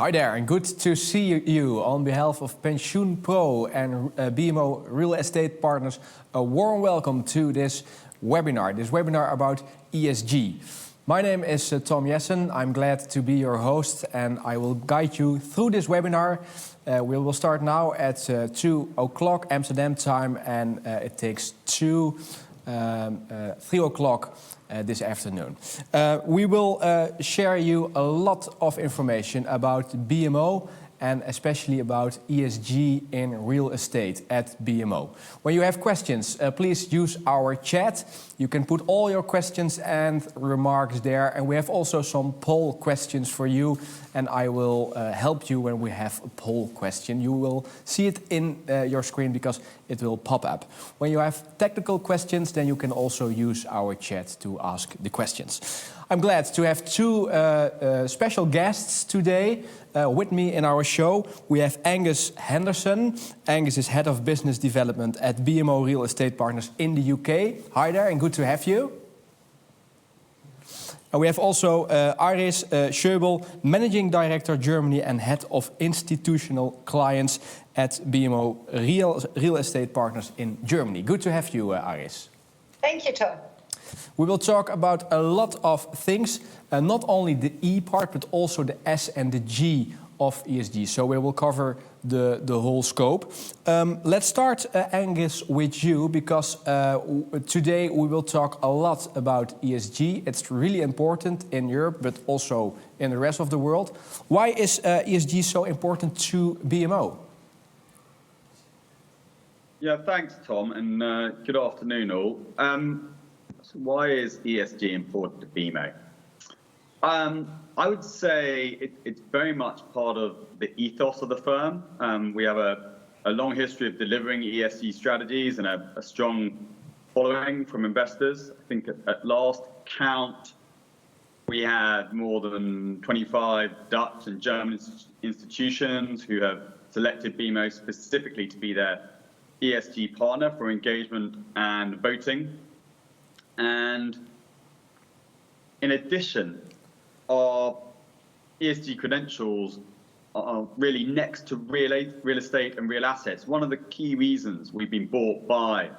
Hi there, and good to see you. On behalf of Pensioen Pro and BMO Real Estate Partners, a warm welcome to this webinar about ESG. My name is Tom Jessen. I'm glad to be your host, and I will guide you through this webinar. We will start now at 2 o'clock Amsterdam time, and it takes 3 o'clock this afternoon. We will share you a lot of information about BMO and especially about ESG in real estate at BMO. When you have questions, please use our chat. You can put all your questions and remarks there, and we have also some poll questions for you, and I will help you when we have a poll question. You will see it in your screen because it will pop up. When you have technical questions, then you can also use our chat to ask the questions. I'm glad to have two special guests today with me in our show. We have Angus Henderson. Angus is Head of Business Development at BMO Real Estate Partners in the UK. Hi there, and good to have you. And we have also Aris Schöberl, Managing Director Germany and Head of Institutional Clients at BMO Real Estate Partners in Germany. Good to have you, Aris. Thank you, Tom. We will talk about a lot of things, not only the E part, but also the S and the G of ESG. So we will cover the whole scope. Let's start, Angus, with you, because today we will talk a lot about ESG. It's really important in Europe, but also in the rest of the world. Why is ESG so important to BMO? Yeah, thanks, Tom, and good afternoon, all. So why is ESG important to BMO? I would say it's very much part of the ethos of the firm. We have a long history of delivering ESG strategies and a strong following from investors. I think at last count, we had more than 25 Dutch and German institutions who have selected BMO specifically to be their ESG partner for engagement and voting. And in addition, our ESG credentials are really next to real estate and real assets. One of the key reasons we've been bought by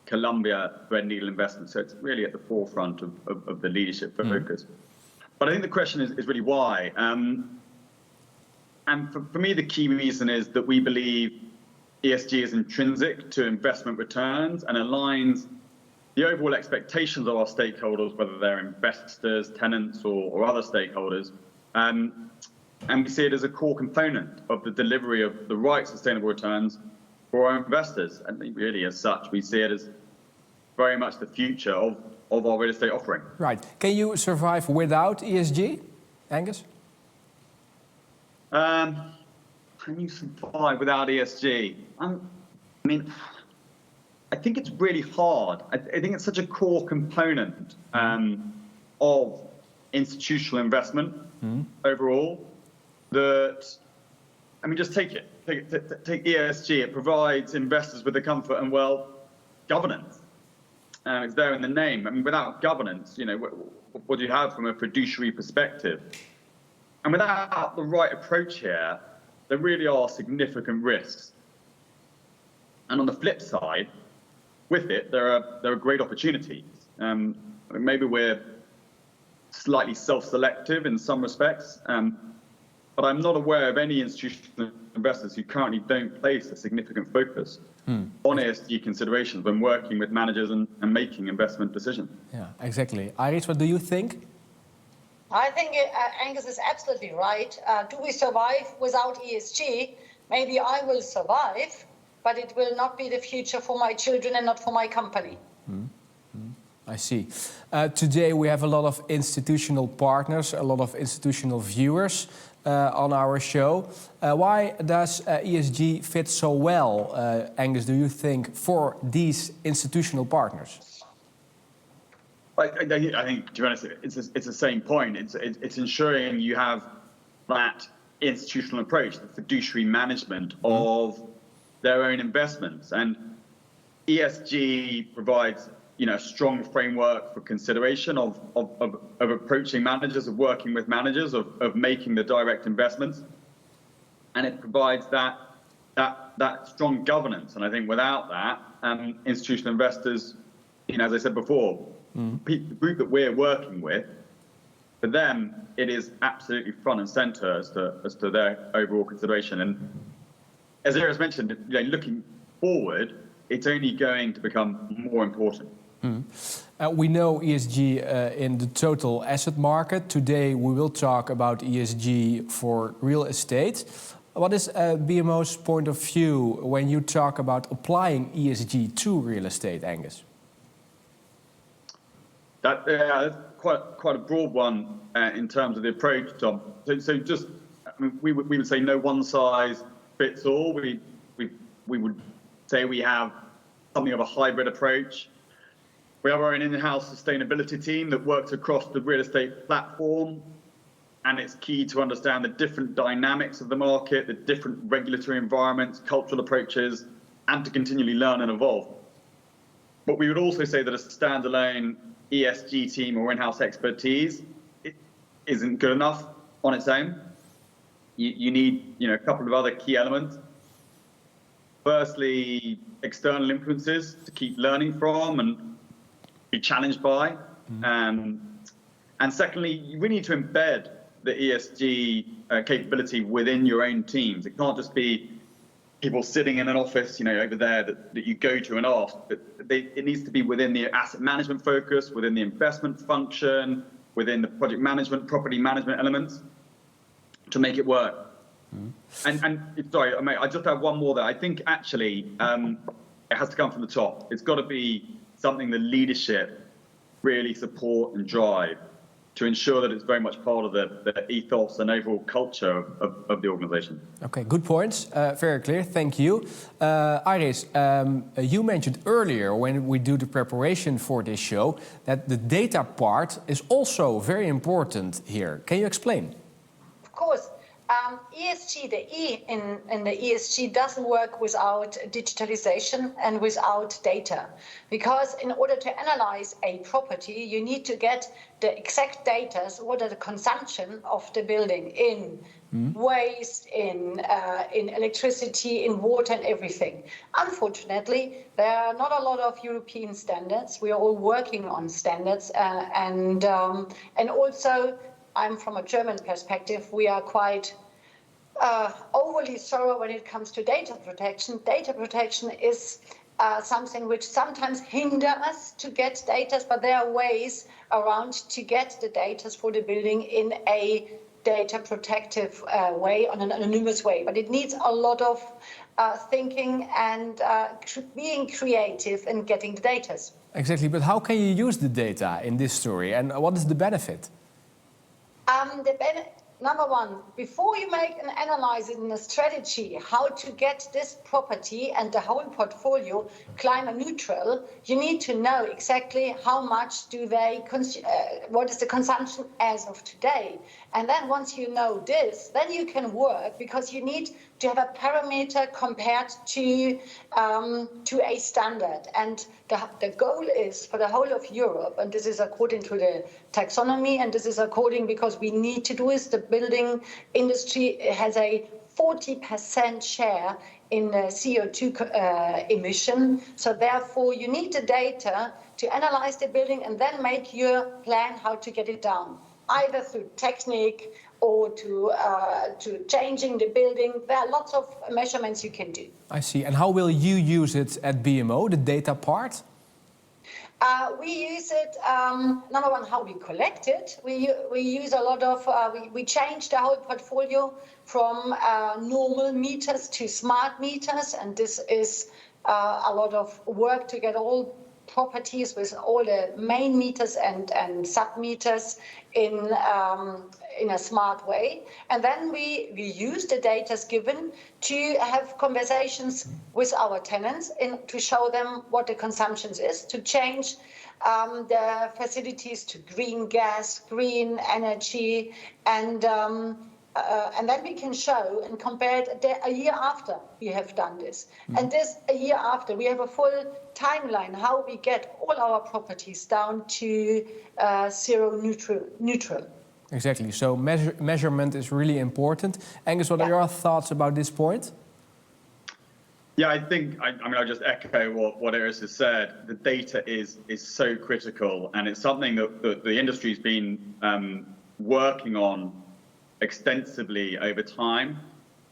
Columbia Threadneedle Investments. So it's really at the forefront of the leadership focus. But I think the question is really why. And for me, the key reason is that we believe ESG is intrinsic to investment returns and aligns the overall expectations of our stakeholders, whether they're investors, tenants, or other stakeholders. And we see it as a core component of the delivery of the right sustainable returns for our investors. And really, as such, we see it as very much the future of our real estate offering. Right. Can you survive without ESG, Angus? Can you survive without ESG? I think it's really hard. I think it's such a core component of institutional investment overall that, just take it. Take ESG. It provides investors with the comfort and, governance. It's there in the name. Without governance, what do you have from a fiduciary perspective? And without the right approach here, there really are significant risks. And on the flip side, with it, there are great opportunities. Maybe we're slightly self-selective in some respects, but I'm not aware of any institutional investors who currently don't place a significant focus on ESG considerations when working with managers and making investment decisions. Yeah, exactly. Iris, what do you think? I think Angus is absolutely right. Do we survive without ESG? Maybe I will survive, but it will not be the future for my children and not for my company. I see. Today we have a lot of institutional partners, a lot of institutional viewers on our show. Why does ESG fit so well, Angus, do you think, for these institutional partners? I think, to be honest, it's the same point. It's ensuring you have that institutional approach, the fiduciary management of their own investments. And ESG provides a strong framework for consideration of approaching managers, of working with managers, of making the direct investments. and it provides that strong governance. And I think without that, institutional investors, as I said before, the group that we're working with, for them, it is absolutely front and center as to their overall consideration. And as Iris mentioned, looking forward, it's only going to become more important. We know ESG in the total asset market. Today we will talk about ESG for real estate. What is BMO's point of view when you talk about applying ESG to real estate, Angus? That's quite a broad one in terms of the approach, Tom. So just, we would say no one size fits all. We would say we have something of a hybrid approach. We have our own in-house sustainability team that works across the real estate platform, and it's key to understand the different dynamics of the market, the different regulatory environments, cultural approaches, and to continually learn and evolve. But we would also say that a standalone ESG team or in-house expertise isn't good enough on its own. You need a couple of other key elements. Firstly, external influences to keep learning from and be challenged by. And secondly, we need to embed the ESG capability within your own teams. It can't just be people sitting in an office, over there that you go to and ask. But it needs to be within the asset management focus, within the investment function, within the project management, property management elements to make it work. And sorry, I just have one more there. I think actually it has to come from the top. It's got to be something the leadership really support and drive to ensure that it's very much part of the ethos and overall culture of the organisation. Okay, good points. Very clear. Thank you. Iris, you mentioned earlier when we do the preparation for this show that the data part is also very important here. Can you explain? Of course. ESG, the E in the ESG doesn't work without digitalization and without data. Because in order to analyze a property, you need to get the exact data, so what are the consumption of the building in waste, in electricity, in water and everything. Unfortunately, there are not a lot of European standards. We are all working on standards and also I'm from a German perspective, we are quite overly thorough when it comes to data protection. Data protection is something which sometimes hinders us to get data, but there are ways around to get the data for the building in a data protective way, on an anonymous way. But it needs a lot of thinking and being creative in getting the data. Exactly, but how can you use the data in this story and what is the benefit? Number one, before you make an analysis and a strategy how to get this property and the whole portfolio climate neutral, you need to know exactly how much do they what is the consumption as of today. And then once you know this, then you can work because you need to have a parameter compared to a standard. And the goal is for the whole of Europe, and this is according to the taxonomy, and this is according because we need to do is the building industry has a 40% share in CO2 emission. So therefore, you need the data to analyze the building and then make your plan how to get it down, either through technique or to changing the building. There are lots of measurements you can do. I see. And how will you use it at BMO, the data part? We use it, number one, how we collect it. We use a lot of, we change the whole portfolio from normal meters to smart meters. And this is a lot of work to get all properties with all the main meters and sub-meters in a smart way. And then we use the data given to have conversations with our tenants to show them what the consumption is, to change the facilities to green gas, green energy, and then we can show and compare it a year after we have done this. And this a year after, we have a full timeline how we get all our properties down to zero neutral. Exactly. So measurement is really important. Angus, what are your thoughts about this point? Yeah, I think, I'll just echo what Iris has said. The data is so critical, and it's something that the industry's been working on extensively over time.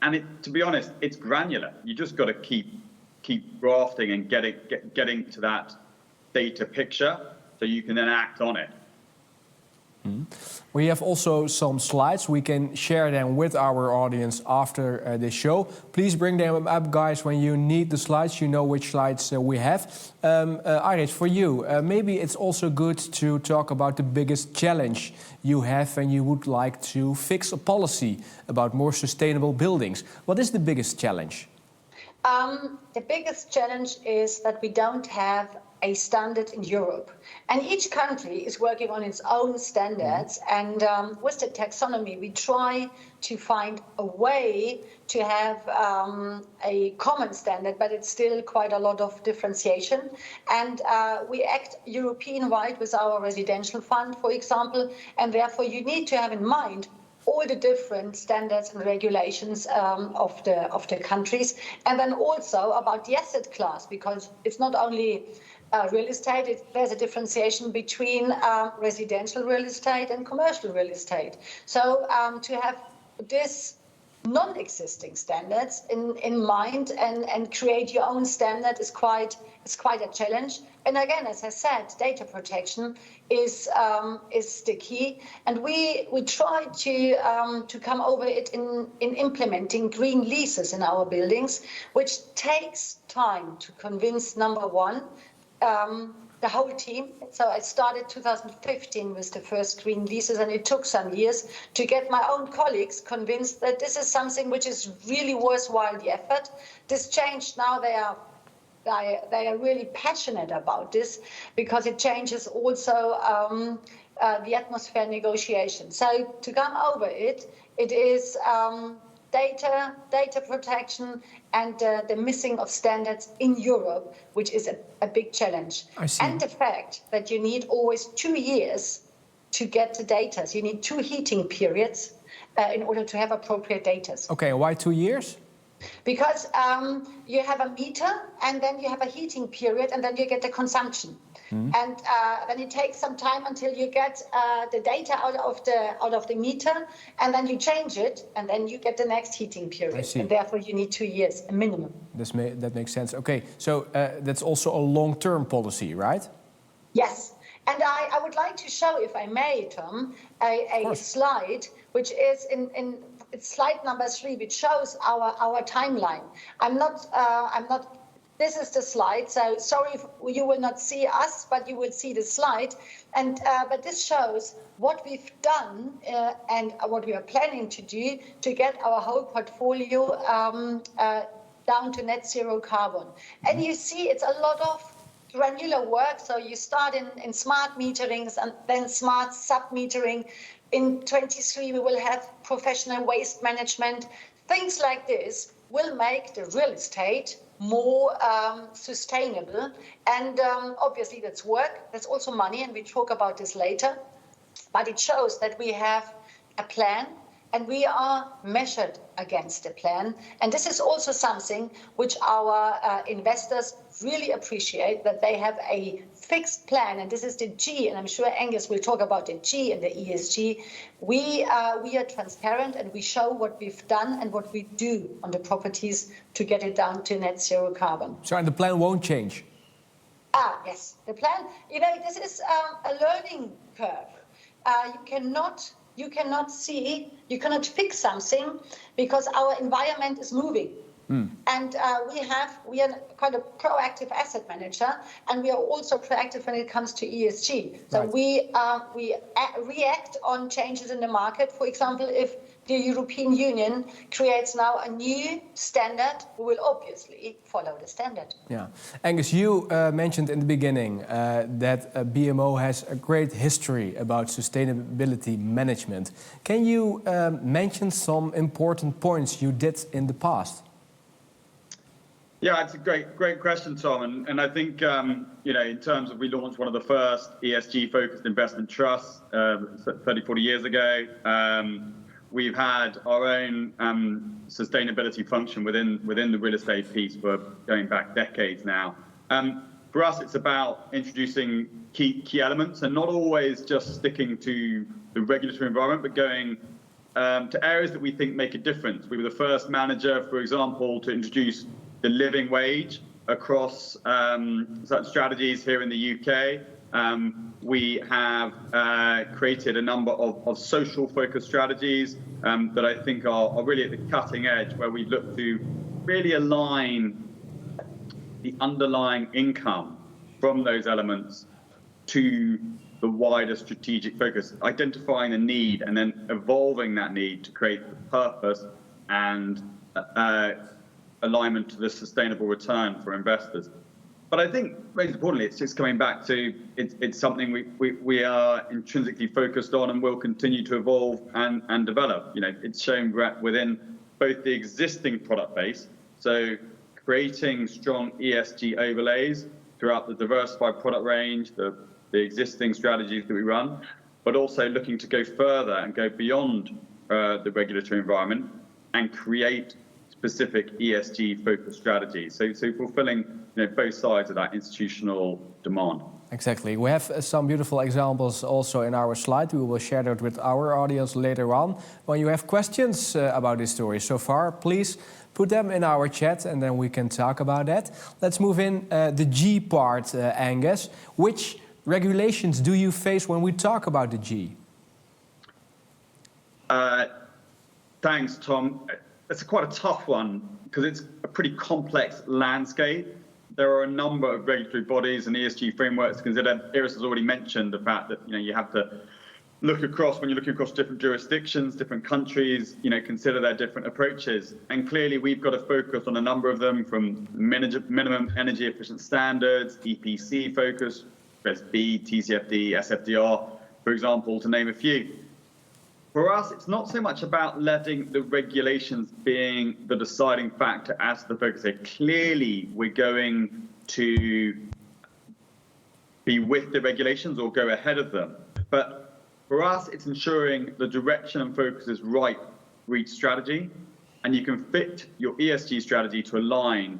And to be honest, it's granular. You just got to keep grafting and getting to that data picture so you can then act on it. We have also some slides. We can share them with our audience after this show. Please bring them up, guys, when you need the slides. You know which slides we have. Iris, for you, maybe it's also good to talk about the biggest challenge you have when you would like to fix a policy about more sustainable buildings. What is the biggest challenge? The biggest challenge is that we don't have a standard in Europe. And each country is working on its own standards. And with the taxonomy, we try to find a way to have a common standard, but it's still quite a lot of differentiation. And we act European-wide with our residential fund, for example, and therefore you need to have in mind all the different standards and regulations of the countries, and then also about the asset class, because it's not only real estate, there's a differentiation between residential real estate and commercial real estate. So to have this non-existing standards in mind and create your own standard is quite a challenge. And again, as I said, data protection is the key, and we try to come over it in implementing green leases in our buildings, which takes time to convince, number one, the whole team. So I started 2015 with the first green leases, and it took some years to get my own colleagues convinced that this is something which is really worthwhile the effort. This changed now. They are really passionate about this because it changes also the atmosphere negotiation. So to come over it is data protection and the missing of standards in Europe, which is a big challenge. I see. And the fact that you need always 2 years to get the data. So you need 2 heating periods in order to have appropriate data. Okay, why 2 years? Because you have a meter, and then you have a heating period, and then you get the consumption. And then it takes some time until you get the data out of the meter, and then you change it, and then you get the next heating period. I see. And therefore, you need 2 years, a minimum. That makes sense. Okay, so that's also a long-term policy, right? Yes. And I would like to show, if I may, Tom, a slide, which is it's slide number 3, which shows our timeline. This is the slide, so sorry if you will not see us, but you will see the slide. And but this shows what we've done and what we are planning to do to get our whole portfolio down to net zero carbon. And you see it's a lot of granular work. So you start in smart meterings and then smart sub-metering. In 23, we will have professional waste management. Things like this will make the real estate more sustainable. And obviously that's work, that's also money, and we talk about this later. But it shows that we have a plan and we are measured against the plan. And this is also something which our investors really appreciate, that they have a fixed plan. And this is the G, and I'm sure Angus will talk about the G and the ESG. We are transparent, and we show what we've done and what we do on the properties to get it down to net zero carbon. So, and the plan won't change? Yes, the plan, this is a learning curve. You cannot fix something because our environment is moving. And we are quite a proactive asset manager, and we are also proactive when it comes to ESG. So Right. we react on changes in the market. For example, if the European Union creates now a new standard, we will obviously follow the standard. Yeah. Angus, you mentioned in the beginning that BMO has a great history about sustainability management. Can you mention some important points you did in the past? Yeah, it's a great question, Tom. And I think, in terms of, we launched one of the first ESG-focused investment trusts 30, 40 years ago. We've had our own sustainability function within the real estate piece for going back decades now. For us, it's about introducing key elements and not always just sticking to the regulatory environment, but going to areas that we think make a difference. We were the first manager, for example, to introduce the living wage across such strategies here in the UK. We have created a number of social-focused strategies that I think are really at the cutting edge, where we look to really align the underlying income from those elements to the wider strategic focus, identifying the need and then evolving that need to create the purpose and alignment to the sustainable return for investors. But I think, most importantly, it's just coming back to it's something we are intrinsically focused on and will continue to evolve and develop. It's shown within both the existing product base, so creating strong ESG overlays throughout the diversified product range, the existing strategies that we run, but also looking to go further and go beyond the regulatory environment and create specific ESG-focused strategies. So fulfilling both sides of that institutional demand. Exactly. We have some beautiful examples also in our slide. We will share that with our audience later on. When you have questions about this story so far, please put them in our chat and then we can talk about that. Let's move in the G part, Angus. Which regulations do you face when we talk about the G? Thanks, Tom. It's quite a tough one because it's a pretty complex landscape. There are a number of regulatory bodies and ESG frameworks to consider. Iris has already mentioned the fact that you have to look across, when you're looking across different jurisdictions, different countries, consider their different approaches. And clearly we've got to focus on a number of them, from minimum energy efficient standards, EPC focus, SB, TCFD, SFDR, for example, to name a few. For us, it's not so much about letting the regulations being the deciding factor as the focus. Clearly, we're going to be with the regulations or go ahead of them. But for us, it's ensuring the direction and focus is right for each strategy, and you can fit your ESG strategy to align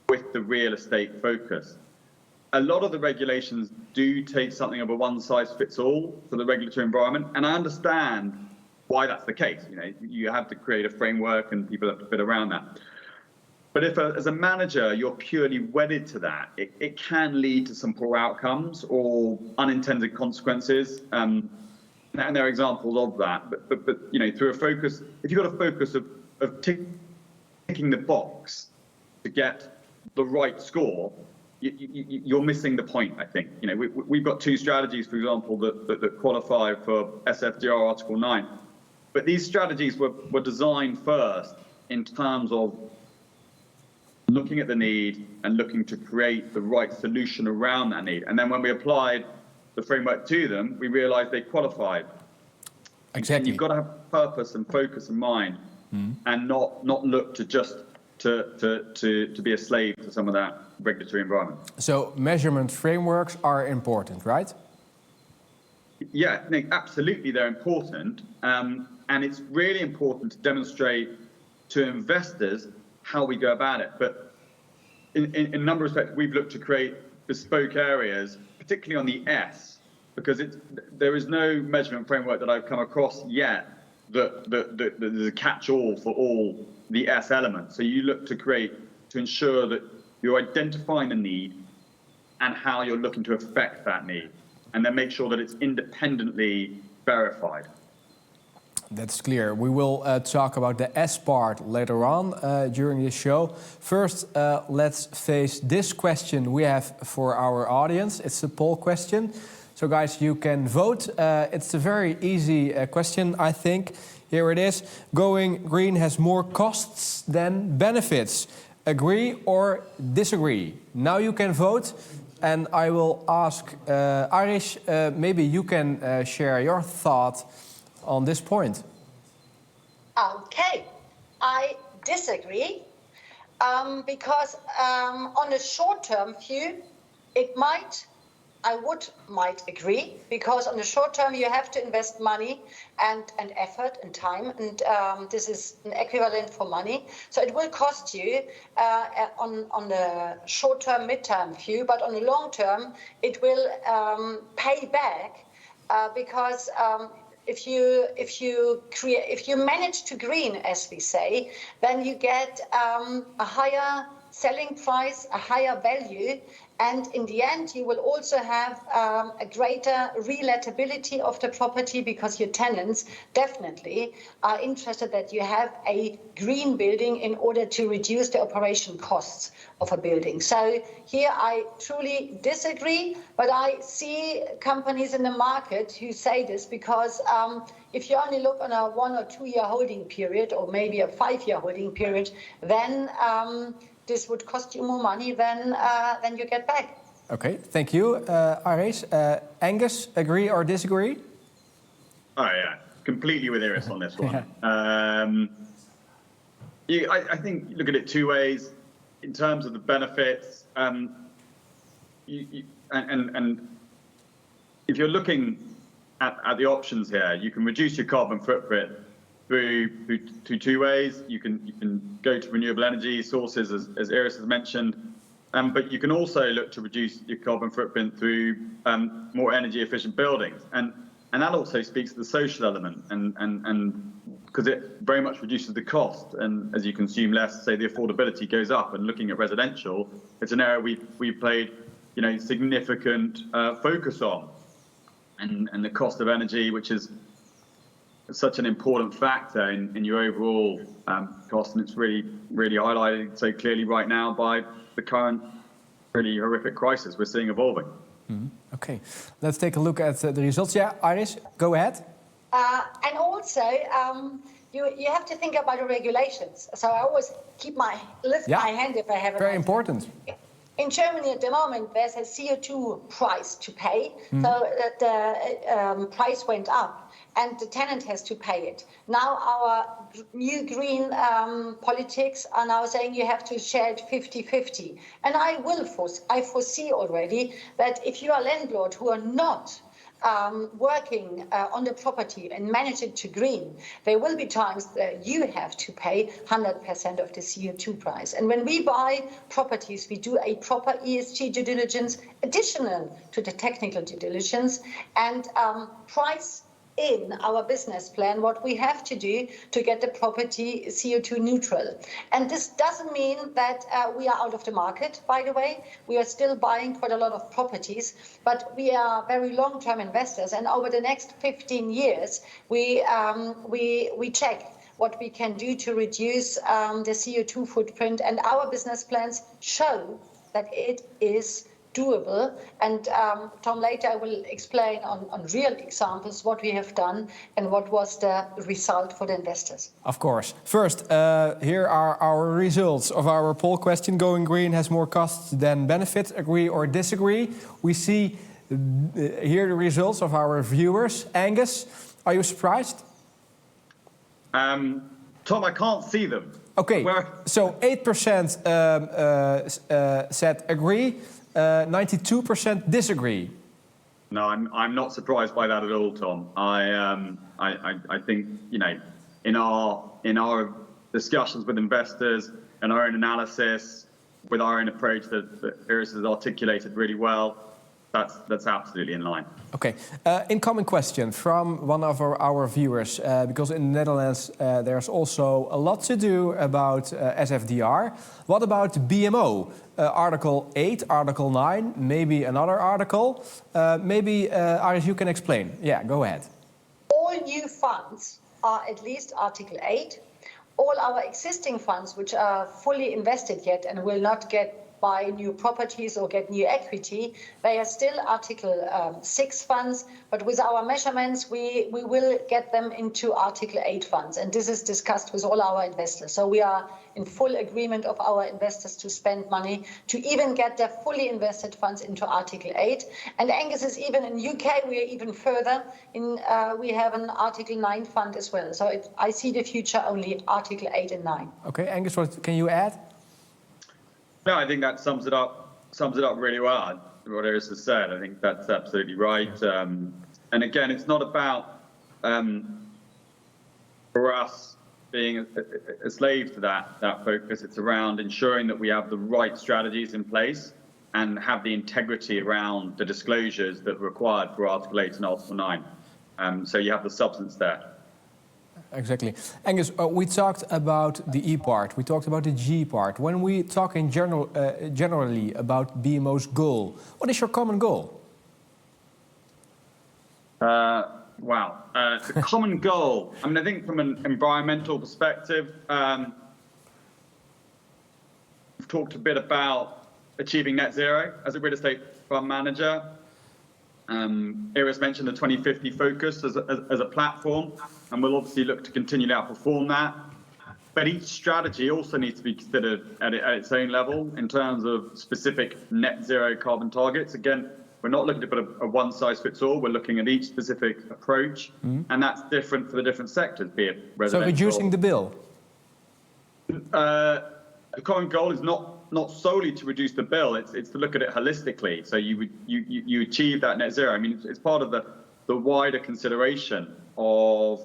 with the real estate focus. A lot of the regulations do take something of a one-size-fits-all for the regulatory environment, and I understand why that's the case. You have to create a framework and people have to fit around that. But if as a manager you're purely wedded to that, it can lead to some poor outcomes or unintended consequences. And there are examples of that. But through a focus, if you've got a focus of ticking the box to get the right score, you're missing the point, I think. We've got two strategies, for example, that qualify for SFDR Article 9. But these strategies were designed first in terms of looking at the need and looking to create the right solution around that need. And then when we applied the framework to them, we realized they qualified. Exactly. And you've got to have purpose and focus in mind, and not look to just to be a slave to some of that regulatory environment. So measurement frameworks are important, right? Yeah, absolutely, they're important. And it's really important to demonstrate to investors how we go about it. But in a number of respects, we've looked to create bespoke areas, particularly on the S, because there is no measurement framework that I've come across yet that is a catch-all for all the S elements. So you look to ensure that you're identifying the need and how you're looking to affect that need, and then make sure that it's independently verified. That's clear. We will talk about the S part later on during this show. First, let's face this question we have for our audience. It's a poll question. So guys, you can vote. It's a very easy question, I think. Here it is. Going green has more costs than benefits. Agree or disagree? Now you can vote. And I will ask Arish, maybe you can share your thought on this point. Okay, I disagree. Because on a short-term view, I might agree, because on the short term you have to invest money and effort and time, and this is an equivalent for money. So it will cost you on the short term, mid-term view, but on the long term it will pay back because if you manage to green, as we say, then you get a higher selling price, a higher value, and in the end you will also have a greater relatability of the property, because your tenants definitely are interested that you have a green building in order to reduce the operation costs of a building. So here I truly disagree, but I see companies in the market who say this, because if you only look on a 1 or 2 year holding period, or maybe a 5 year holding period, then this would cost you more money than you get back. Okay, thank you, Iris. Angus, agree or disagree? Oh yeah, completely with Iris on this one. I think look at it two ways. In terms of the benefits, and if you're looking at the options here, you can reduce your carbon footprint through two ways. You can go to renewable energy sources, as Iris has mentioned, but you can also look to reduce your carbon footprint through more energy efficient buildings, and that also speaks to the social element, and because it very much reduces the cost, and as you consume less, say the affordability goes up. And looking at residential, it's an area we've played significant focus on, and the cost of energy, which is such an important factor in your overall cost, and it's really highlighted so clearly right now by the current really horrific crisis we're seeing evolving. Mm-hmm. Okay, let's take a look at the results. Yeah, Iris, go ahead. And also, you have to think about the regulations. So I always lift my hand if I have. Very important. In Germany at the moment, there's a CO2 price to pay, so the price went up, and the tenant has to pay it. Now our new green politics are now saying you have to share it 50-50. And I foresee already that if you are a landlord who are not working on the property and manage it to green, there will be times that you have to pay 100% of the CO2 price. And when we buy properties, we do a proper ESG due diligence additional to the technical due diligence, and price in our business plan what we have to do to get the property CO2 neutral. And this doesn't mean that we are out of the market, by the way. We are still buying quite a lot of properties, but we are very long-term investors, and over the next 15 years we check what we can do to reduce the CO2 footprint, and our business plans show that it is doable. And Tom, later I will explain on real examples what we have done and what was the result for the investors. Of course. First, here are our results of our poll question. Going green has more costs than benefits. Agree or disagree? We see here the results of our viewers. Angus, are you surprised? Tom, I can't see them. Okay, so 8% said agree. 92% disagree. No, I'm not surprised by that at all, Tom. I think in our discussions with investors and our own analysis, with our own approach that Iris has articulated really well, that's absolutely in line. Okay, incoming question from one of our viewers, because in the Netherlands there's also a lot to do about SFDR. What about BMO? Article 8, Article 9, maybe another article. Maybe, Iris, you can explain. Yeah, go ahead. All new funds are at least Article 8. All our existing funds, which are fully invested yet and will not buy new properties or get new equity, they are still Article 6 funds, but with our measurements we will get them into Article 8 funds, and this is discussed with all our investors. So we are in full agreement of our investors to spend money to even get their fully invested funds into Article 8. And Angus is even in UK, we are even further in, we have an Article 9 fund as well. So I see the future only Article 8 and 9. Okay, Angus, what can you add? No, I think that sums it up really well. What Iris has said, I think that's absolutely right. And again, it's not about for us being a slave to that focus. It's around ensuring that we have the right strategies in place and have the integrity around the disclosures that are required for Article 8 and Article 9. So you have the substance there. Exactly. Angus, we talked about the E part, we talked about the G part. When we talk in generally about BMO's goal, what is your common goal? Wow. The common goal, I mean, I think from an environmental perspective, we've talked a bit about achieving net zero as a real estate fund manager. Iris mentioned the 2050 focus as a platform, and we'll obviously look to continue to outperform that. But each strategy also needs to be considered at its own level in terms of specific net zero carbon targets. Again, we're not looking to put a one-size-fits-all. We're looking at each specific approach, and that's different for the different sectors, be it residential. So reducing the bill? The common goal is not solely to reduce the bill. It's to look at it holistically. So you achieve that net zero. I mean, it's part of the wider consideration of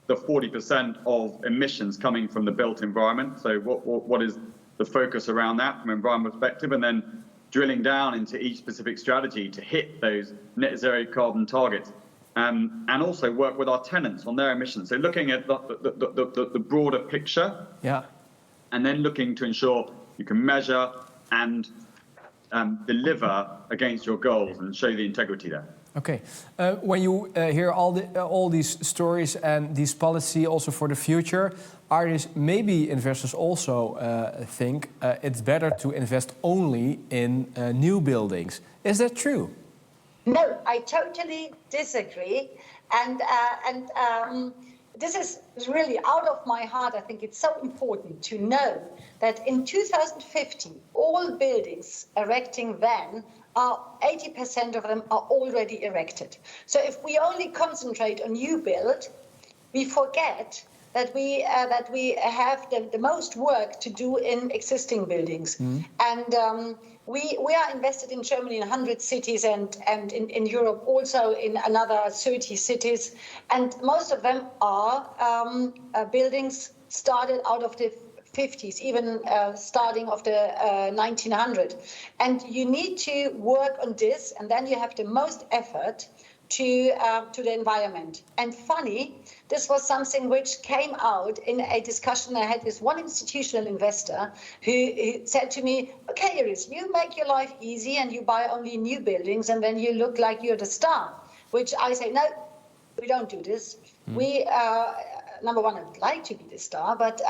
the 40% of emissions coming from the built environment. So what is the focus around that from an environmental perspective, and then drilling down into each specific strategy to hit those net zero carbon targets, and also work with our tenants on their emissions. So looking at the broader picture, and then looking to ensure you can measure and deliver against your goals and show the integrity there. Okay. When you hear all these stories and this policy also for the future, maybe investors also think it's better to invest only in new buildings. Is that true? No, I totally disagree. And this is really out of my heart. I think it's so important to know that in 2050, all buildings erecting then 80% of them are already erected. So if we only concentrate on new build, we forget that we have the most work to do in existing buildings. And we are invested in Germany in 100 cities and in Europe also in another 30 cities. And most of them are buildings started out of the 50s, even starting of the 1900. And you need to work on this, and then you have the most effort to the environment. And funny, this was something which came out in a discussion I had with one institutional investor who said to me, okay, Iris, you make your life easy and you buy only new buildings and then you look like you're the star. Which I say, no, we don't do this. We number one, I'd like to be the star, but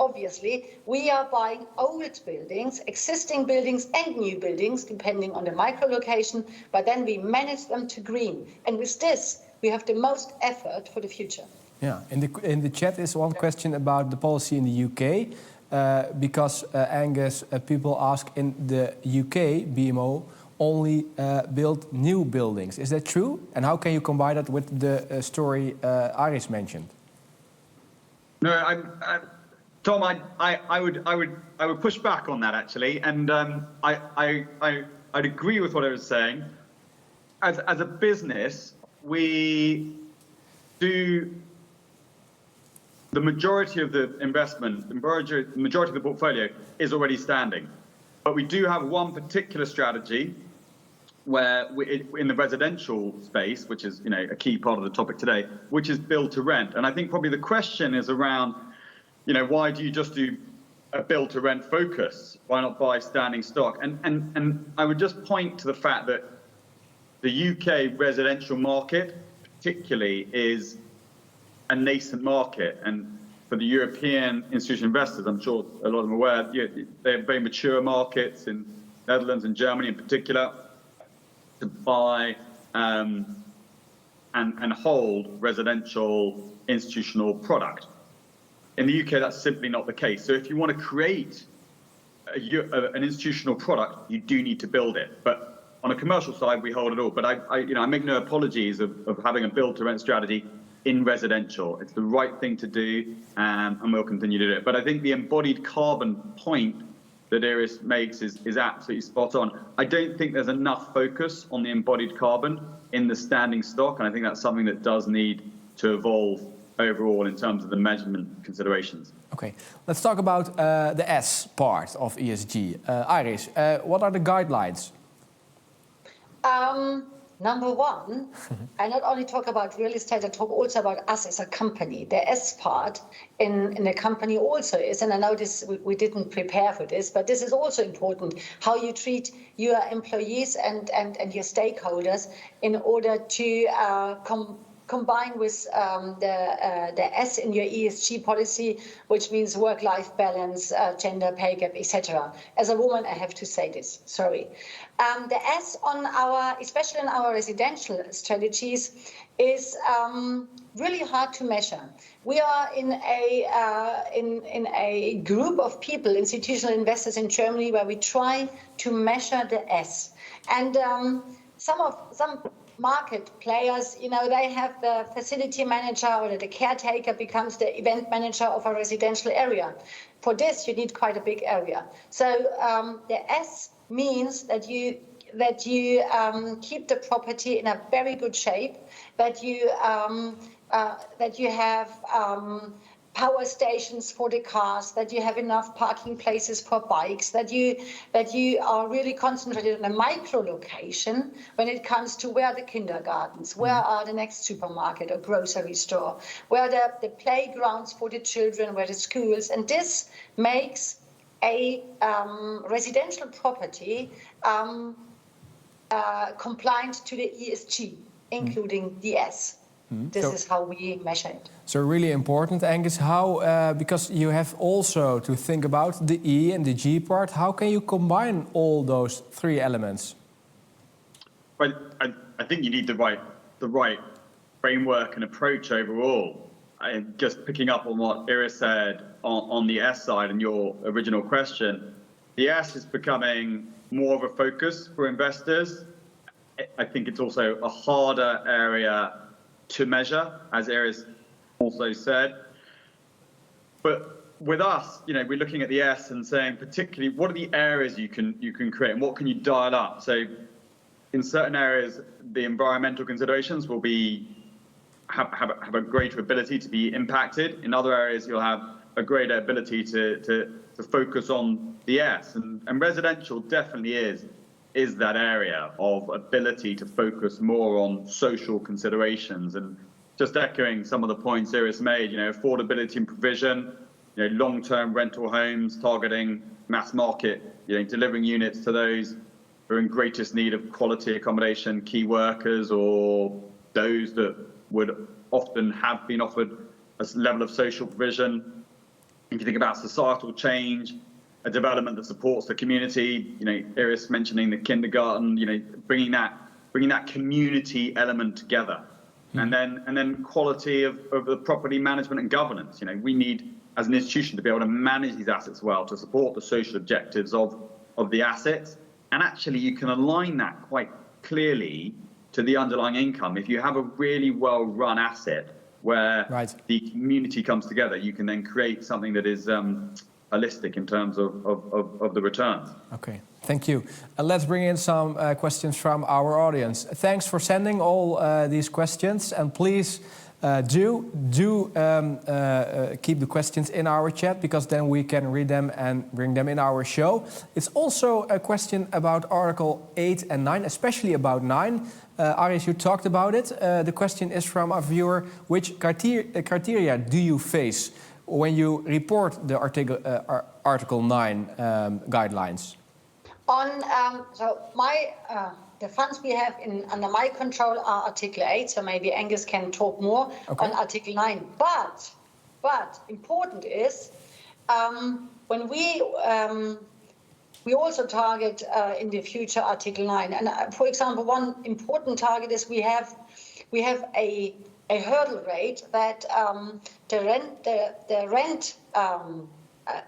obviously we are buying old buildings, existing buildings and new buildings, depending on the micro location, but then we manage them to green. And with this, we have the most effort for the future. Yeah, in the chat is one question about the policy in the UK, because Angus, people ask in the UK, BMO only build new buildings. Is that true? And how can you combine that with the story Iris mentioned? No, Tom, I would push back on that actually, and I'd agree with what I was saying. As a business, we do the majority of the investment, the majority of the portfolio is already standing, but we do have one particular strategy where in the residential space, which is a key part of the topic today, which is build to rent. And I think probably the question is around, why do you just do a build to rent focus? Why not buy standing stock? And I would just point to the fact that the UK residential market particularly is a nascent market, and for the European institutional investors, I'm sure a lot of them are aware, they have very mature markets in Netherlands and Germany in particular, to buy and hold residential institutional product. In the UK, that's simply not the case. So if you want to create an institutional product, you do need to build it. But on a commercial side, we hold it all. But I make no apologies of having a build-to-rent strategy in residential. It's the right thing to do, and we'll continue to do it. But I think the embodied carbon point that Iris makes is absolutely spot on. I don't think there's enough focus on the embodied carbon in the standing stock, and I think that's something that does need to evolve overall in terms of the measurement considerations. Okay, let's talk about the S part of ESG. Iris, what are the guidelines? Number one, I not only talk about real estate, I talk also about us as a company. The S part in the company also is, and I know this we didn't prepare for this, but this is also important, how you treat your employees and your stakeholders in order to combine with the S in your ESG policy, which means work-life balance, gender pay gap, etc. As a woman, I have to say this, sorry. The S on our, especially in our residential strategies, is really hard to measure. We are in a group of people, institutional investors in Germany, where we try to measure the S. And some market players, you know, they have the facility manager or the caretaker becomes the event manager of a residential area. For this, you need quite a big area. So the S means that you keep the property in a very good shape, that you have power stations for the cars, that you have enough parking places for bikes, that you are really concentrated on a micro location when it comes to where are the kindergartens, where are the next supermarket or grocery store, where are the playgrounds for the children, where the schools, and this makes a residential property compliant to the ESG, including the S. This is how we measure it. So really important, Angus. How, because you have also to think about the E and the G part, how can you combine all those three elements? Well, I think you need the right framework and approach overall. Just picking up on what Iris said on the S side and your original question, the S is becoming more of a focus for investors. I think it's also a harder area to measure, as Iris also said. But with us, you know, we're looking at the S and saying particularly what are the areas you can create and what can you dial up. So in certain areas, the environmental considerations will have a greater ability to be impacted. In other areas, you'll have a greater ability to focus on the S. And residential definitely is that area of ability to focus more on social considerations. And just echoing some of the points Iris made, you know, affordability and provision, you know, long-term rental homes targeting mass market, you know, delivering units to those who are in greatest need of quality accommodation, key workers, or those that would often have been offered a level of social provision. If you think about societal change, a development that supports the community, you know, Iris mentioning the kindergarten, you know, bringing that community element together, and then quality of the property management and governance. You know, we need as an institution to be able to manage these assets well to support the social objectives of the assets, and actually you can align that quite clearly to the underlying income. If you have a really well-run asset where the community comes together, you can then create something that is holistic in terms of the returns. Okay, thank you. Let's bring in some questions from our audience. Thanks for sending all these questions, and please do keep the questions in our chat, because then we can read them and bring them in our show. It's also a question about Article 8 and 9, especially about 9. Aris, you talked about it. The question is from a viewer: which criteria do you face when you report the Article 9 guidelines? So the funds we have under my control are Article 8, so maybe Angus can talk more on Article 9. But important is when we also target in the future Article 9. And for example, one important target is we have a hurdle rate that the rent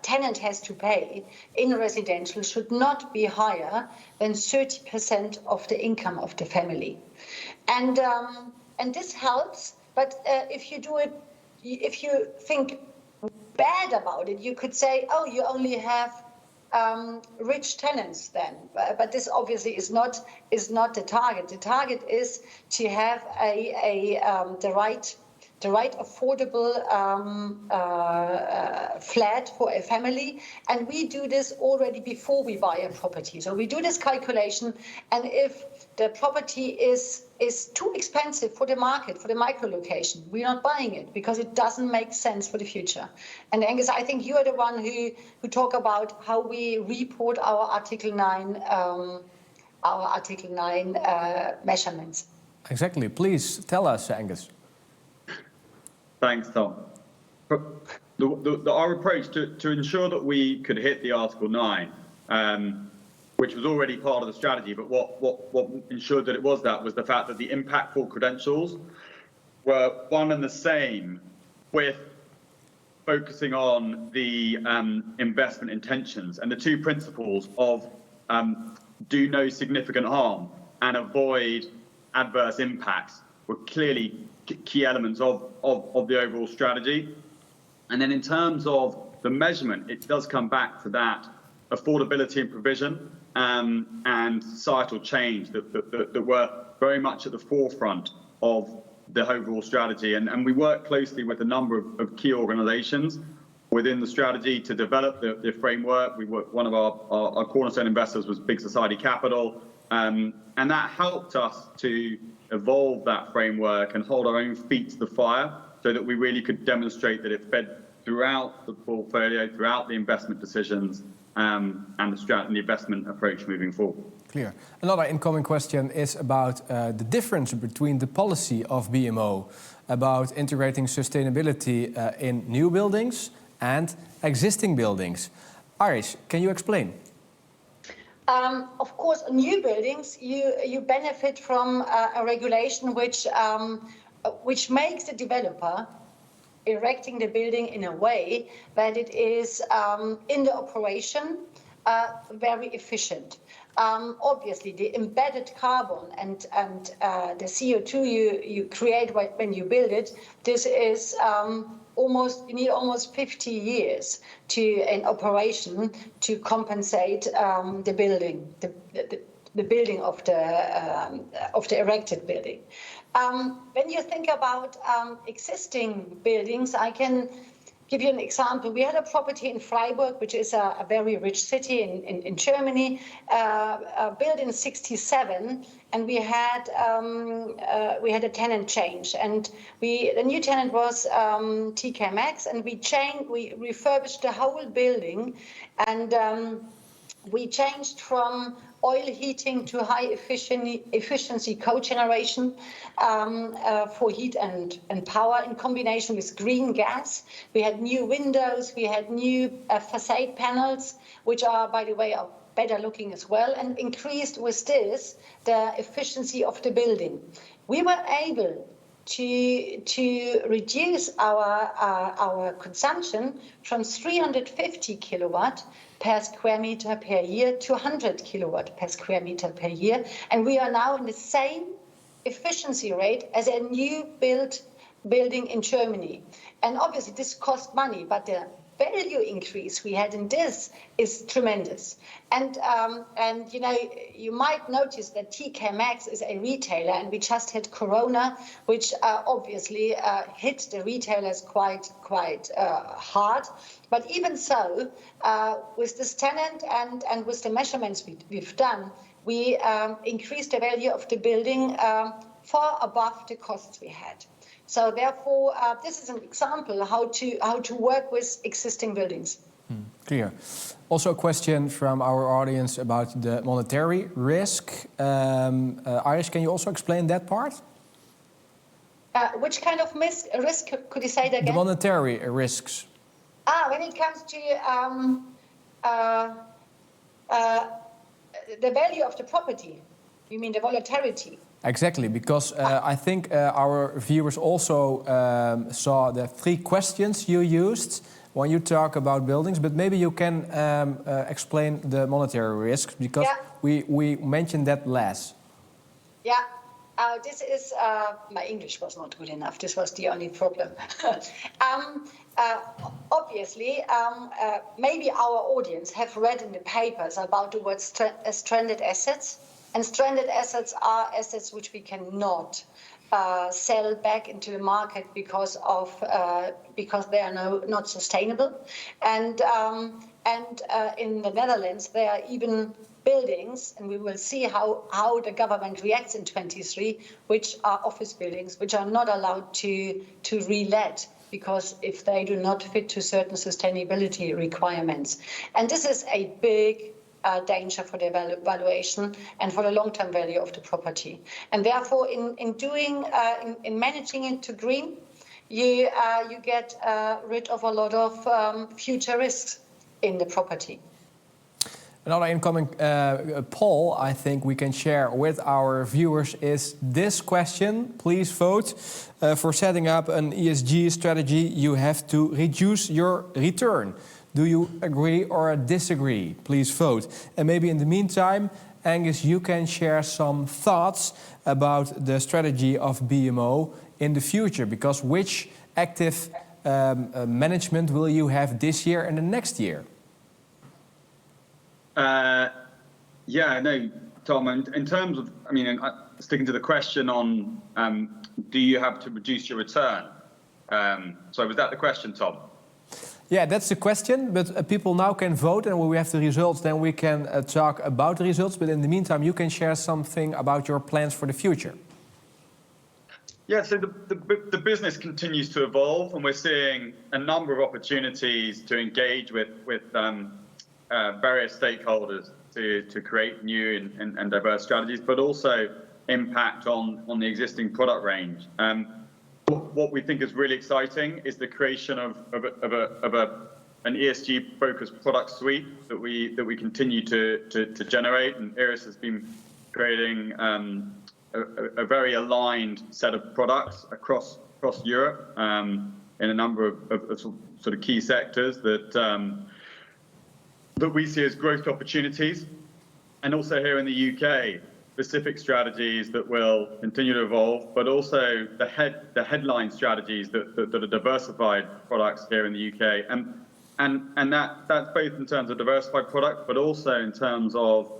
tenant has to pay in residential should not be higher than 30% of the income of the family, and this helps. But if you think bad about it, you could say, oh, you only have rich tenants then, but this obviously is not the target. The target is to have the right affordable flat for a family, and we do this already before we buy a property. So we do this calculation, and if the property is too expensive for the market, for the micro location, we're not buying it because it doesn't make sense for the future. And Angus, I think you are the one who talk about how we report our Article 9 measurements. Exactly. Please tell us, Angus. Thanks, Tom. Our approach to ensure that we could hit the Article 9, which was already part of the strategy, but what ensured that it was the fact that the impactful credentials were one and the same, with focusing on the investment intentions and the two principles of do no significant harm and avoid adverse impacts were clearly key elements of the overall strategy. And then in terms of the measurement, it does come back to that affordability and provision and societal change that were very much at the forefront of the overall strategy. And we work closely with a number of key organisations within the strategy to develop the framework. One of our cornerstone investors was Big Society Capital, and that helped us to evolve that framework and hold our own feet to the fire so that we really could demonstrate that it fed throughout the portfolio, throughout the investment decisions, and the investment approach moving forward. Clear. Another incoming question is about the difference between the policy of BMO about integrating sustainability in new buildings and existing buildings. Iris, can you explain? Of course, new buildings, you benefit from a regulation which makes the developer erecting the building in a way that it is in the operation very efficient. Obviously, the embedded carbon and the CO2 you create when you build it, this is you need almost 50 years in operation to compensate the building, the building of the erected building. When you think about existing buildings, I can give you an example. We had a property in Freiburg, which is a very rich city in Germany, built in '67, and we had a tenant change, and the new tenant was TK Maxx, and we refurbished the whole building, and we changed from oil heating to high efficiency cogeneration for heat and power in combination with green gas. We had new windows, we had new facade panels, which are, by the way, are better looking as well, and increased with this the efficiency of the building. We were able to reduce our consumption from 350 kilowatt per square meter per year to 100 kilowatt per square meter per year, and we are now in the same efficiency rate as a new built building in Germany. And obviously this cost money, but the value increase we had in this is tremendous. And you know, you might notice that TK Maxx is a retailer, and we just had Corona, which obviously hit the retailers quite hard. But even so, with this tenant and with the measurements we've done, we increased the value of the building far above the costs we had. So therefore, this is an example how to work with existing buildings. Clear. Also a question from our audience about the monetary risk. Iris, can you also explain that part? Which kind of risk? Could you say that again? The monetary risks. When it comes to the value of the property, you mean the volatility? Exactly, because I think our viewers also saw the 3 questions you used when you talk about buildings, but maybe you can explain the monetary risks, because we mentioned that last. Yeah. This is, my English was not good enough. This was the only problem. Obviously, maybe our audience have read in the papers about the word stranded assets. And stranded assets are assets which we cannot sell back into the market because they are not sustainable. And in the Netherlands, there are even buildings, and we will see how the government reacts in 23, which are office buildings, which are not allowed to re-let, because if they do not fit to certain sustainability requirements. And this is a big danger for the valuation and for the long-term value of the property. And therefore, in managing it to green, you get rid of a lot of future risks in the property. Another incoming poll I think we can share with our viewers is this question. Please vote. For setting up an ESG strategy, you have to reduce your return. Do you agree or disagree? Please vote. And maybe in the meantime, Angus, you can share some thoughts about the strategy of BMO in the future, because which active management will you have this year and the next year? Yeah, no, Tom, in terms of, sticking to the question on do you have to reduce your return? So was that the question, Tom? Yeah, that's the question, but people now can vote, and when we have the results, then we can talk about the results. But in the meantime, you can share something about your plans for the future. Yeah, so the business continues to evolve, and we're seeing a number of opportunities to engage with various stakeholders to create new and diverse strategies, but also impact on the existing product range. What we think is really exciting is the creation of an ESG-focused product suite that we continue to generate, and Iris has been creating a very aligned set of products across Europe in a number of sort of key sectors that we see as growth opportunities, and also here in the UK, specific strategies that will continue to evolve, but also the headline strategies that are diversified products here in the UK, and that's both in terms of diversified products, but also in terms of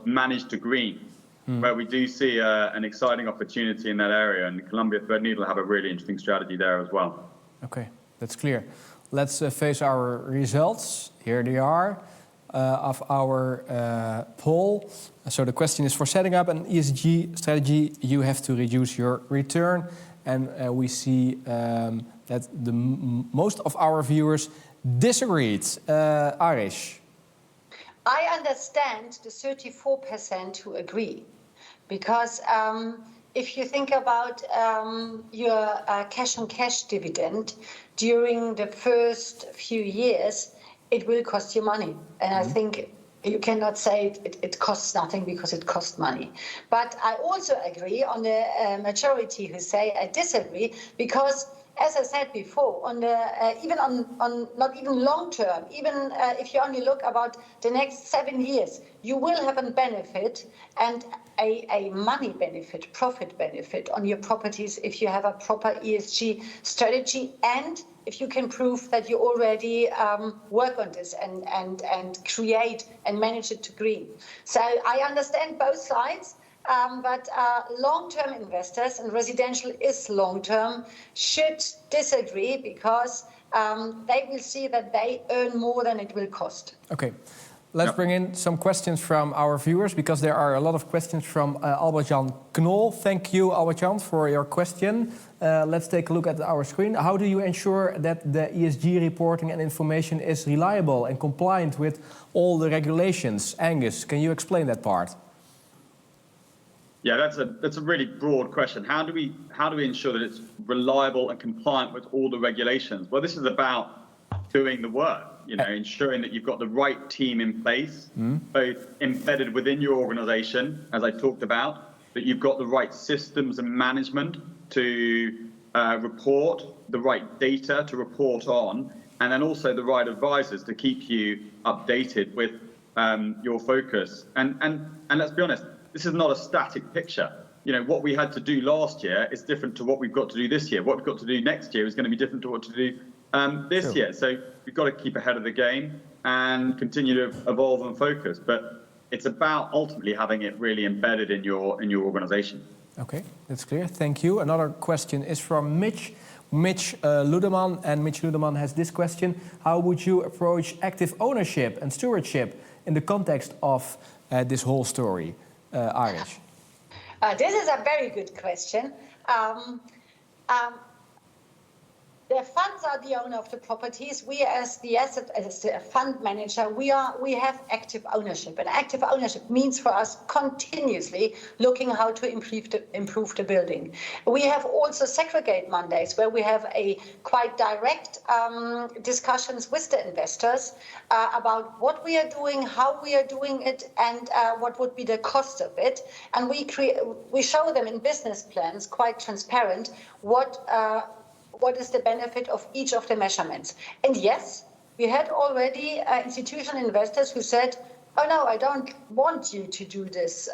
managed to green, where we do see an exciting opportunity in that area, and Columbia Threadneedle have a really interesting strategy there as well. Okay, that's clear. Let's face our results. Here they are. Of our poll. So the question is, for setting up an ESG strategy, you have to reduce your return. And we see that most of our viewers disagreed. Arish? I understand the 34% who agree, because if you think about your cash-on-cash dividend during the first few years, it will cost you money. And I think you cannot say it costs nothing, because it costs money. But I also agree on the majority who say I disagree, because as I said before, on the even on not even long term, even if you only look about the next 7 years, you will have a benefit, and a money benefit, profit benefit on your properties if you have a proper ESG strategy, and if you can prove that you already work on this and create and manage it to green. So I understand both sides. But long-term investors, and residential is long-term, should disagree, because they will see that they earn more than it will cost. Okay, let's bring in some questions from our viewers, because there are a lot of questions from Albert-Jan Knol. Thank you, Albert-Jan, for your question. Let's take a look at our screen. How do you ensure that the ESG reporting and information is reliable and compliant with all the regulations? Angus, can you explain that part? Yeah, that's a really broad question. How do we ensure that it's reliable and compliant with all the regulations? Well, this is about doing the work, ensuring that you've got the right team in place, both embedded within your organization, as I talked about, that you've got the right systems and management to report, the right data to report on, and then also the right advisors to keep you updated with your focus. And let's be honest, this is not a static picture. what we had to do last year is different to what we've got to do this year. What we've got to do next year is going to be different to what to do this year. So we've got to keep ahead of the game and continue to evolve and focus. But it's about ultimately having it really embedded in your organisation. Okay, that's clear. Thank you. Another question is from Mitch Ludeman, and Mitch Ludeman has this question: how would you approach active ownership and stewardship in the context of this whole story, Iris? This is a very good question. The funds are the owner of the properties. We, as the fund manager, we have active ownership, and active ownership means for us continuously looking how to improve the building. We have also segregate Mondays where we have a quite direct discussions with the investors about what we are doing, how we are doing it, and what would be the cost of it. And we show them in business plans, quite transparent, what is the benefit of each of the measurements. And yes, we had already institutional investors who said, oh no, I don't want you to do this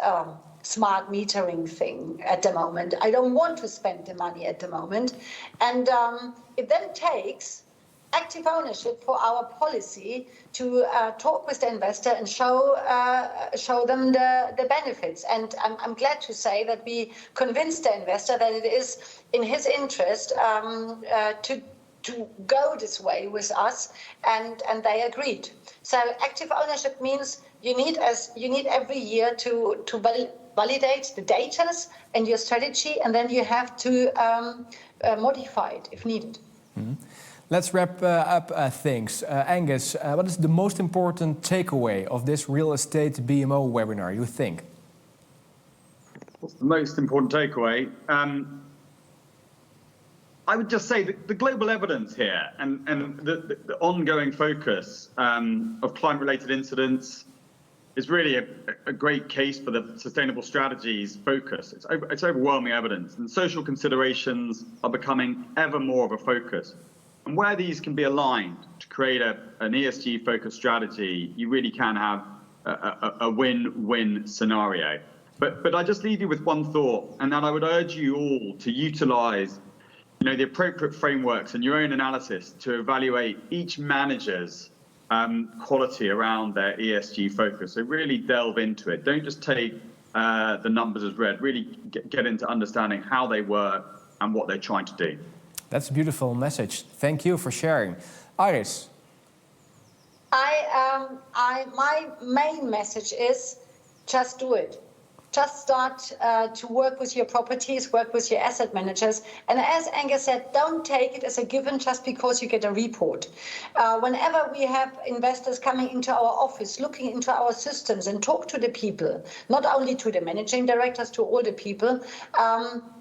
smart metering thing at the moment. I don't want to spend the money at the moment. And it then takes active ownership for our policy to talk with the investor and show them the benefits. And I'm glad to say that we convinced the investor that it is in his interest to go this way with us, and they agreed. So active ownership means you need every year to validate the data and your strategy, and then you have to modify it if needed. Mm-hmm. Let's wrap up things. Angus, what is the most important takeaway of this real estate BMO webinar, you think? What's the most important takeaway? I would just say the global evidence here and the ongoing focus of climate-related incidents is really a great case for the sustainable strategies focus. It's overwhelming evidence, and social considerations are becoming ever more of a focus. And where these can be aligned to create an ESG-focused strategy, you really can have a win-win scenario. But I just leave you with one thought, and that I would urge you all to utilise, the appropriate frameworks and your own analysis to evaluate each manager's quality around their ESG focus. So really delve into it. Don't just take the numbers as read. Really get into understanding how they work and what they're trying to do. That's a beautiful message. Thank you for sharing. Iris? My main message is just do it. Just start to work with your properties, work with your asset managers. And as Angus said, don't take it as a given just because you get a report. Whenever we have investors coming into our office, looking into our systems and talk to the people, not only to the managing directors, to all the people,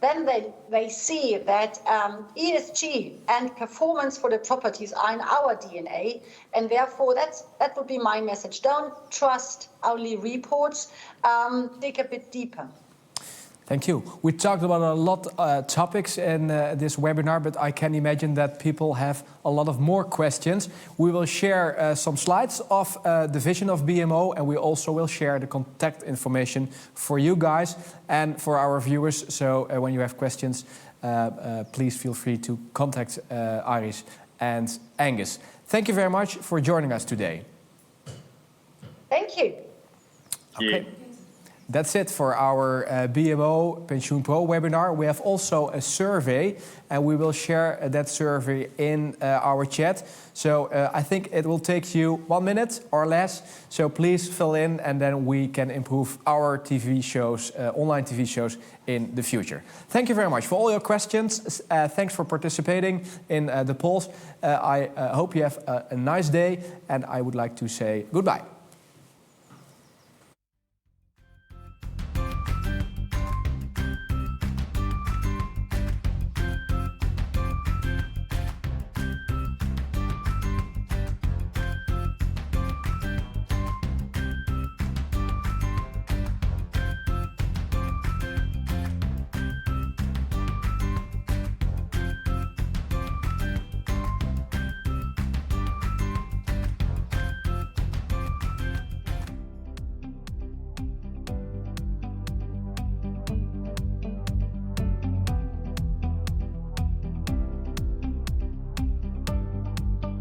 then they see that ESG and performance for the properties are in our DNA. And therefore, that would be my message. Don't trust only reports. Dig a bit deeper. Thank you. We talked about a lot of topics in this webinar, but I can imagine that people have a lot of more questions. We will share some slides of the vision of BMO, and we also will share the contact information for you guys and for our viewers. So when you have questions, please feel free to contact Iris and Angus. Thank you very much for joining us today. Thank you. Okay. That's it for our BMO Pensioen Pro webinar. We have also a survey, and we will share that survey in our chat. So I think it will take you 1 minute or less. So please fill in, and then we can improve our TV shows, online TV shows in the future. Thank you very much for all your questions. Thanks for participating in the polls. I hope you have a nice day, and I would like to say goodbye.